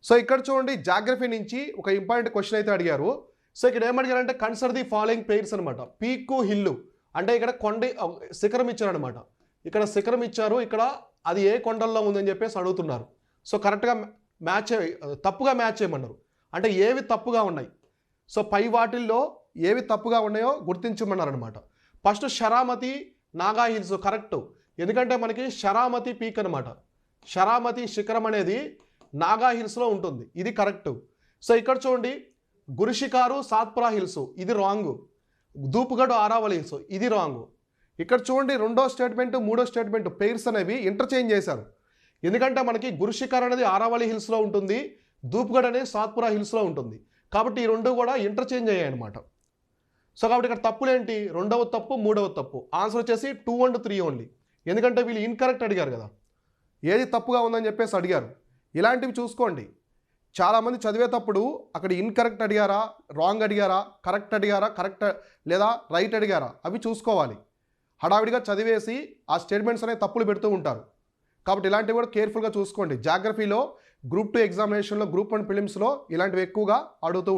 So ఇక్కడ చూడండి geography నుంచి ఒక ఇంపార్టెంట్ క్వశ్చన్ అయితే అడిగారు. సో ఇక్కడ ఏమడిగారంటే కన్సిడర్ ది ఫాలోయింగ్ పెయిర్స్ అనమాట. పీకు హిల్లు అంటే ఇక్కడ కొండ శిఖరం ఇచ్చారనమాట. ఇక్కడ శిఖరం ఇచ్చారు, ఇక్కడ అది ఏ కొండల్లో ఉందని చెప్పేసి అడుగుతున్నారు. సో కరెక్ట్గా మ్యాచ్ తప్పుగా మ్యాచ్ చేయమన్నారు. అంటే ఏవి తప్పుగా ఉన్నాయి, సో పై వాటిల్లో ఏవి తప్పుగా ఉన్నాయో గుర్తించమన్నారు అనమాట. ఫస్ట్ షరామతి నాగా హిల్స్ కరెక్ట్, ఎందుకంటే మనకి షరామతి పీక్ అనమాట. షరామతి శిఖరం అనేది నాగా హిల్స్లో ఉంటుంది, ఇది కరెక్ట్. సో ఇక్కడ చూడండి గురుషికారు సాత్పురా హిల్స్, ఇది రాంగ్. దూపుగఢ్ ఆరావళి హిల్స్, ఇది రాంగ్. ఇక్కడ చూడండి రెండో స్టేట్మెంట్ మూడో స్టేట్మెంట్ పెయిర్స్ అనేవి ఇంటర్చేంజ్ చేశారు. ఎందుకంటే మనకి గురుషికార్ అనేది ఆరావళి హిల్స్లో ఉంటుంది, దూపుగఢ్ అనేది సాత్పురా హిల్స్లో ఉంటుంది. కాబట్టి ఈ రెండు కూడా ఇంటర్చేంజ్ అయ్యాయి అనమాట. సో కాబట్టి ఇక్కడ తప్పులేంటి, రెండవ తప్పు మూడవ తప్పు. ఆన్సర్ వచ్చేసి 2 and 3 ఓన్లీ. ఎందుకంటే వీళ్ళు ఇన్కరెక్ట్ అడిగారు కదా, ఏది తప్పుగా ఉందని చెప్పేసి అడిగారు. ఇలాంటివి చూసుకోండి. చాలామంది చదివేటప్పుడు అక్కడ ఇన్కరెక్ట్ అడిగారా, రాంగ్ అడిగారా, కరెక్ట్ అడిగారా, కరెక్ట్ లేదా రైట్ అడిగారా, అవి చూసుకోవాలి. హడావిడిగా చదివేసి ఆ స్టేట్మెంట్స్ అనేవి తప్పులు పెడుతూ ఉంటారు. కాబట్టి ఇలాంటివి కూడా కేర్ఫుల్గా చూసుకోండి. జాగ్రఫీలో గ్రూప్ 2 ఎగ్జామినేషన్లో గ్రూప్ 1 ప్రిలిమ్స్లో ఇలాంటివి ఎక్కువగా అడుగుతూ ఉంటారు.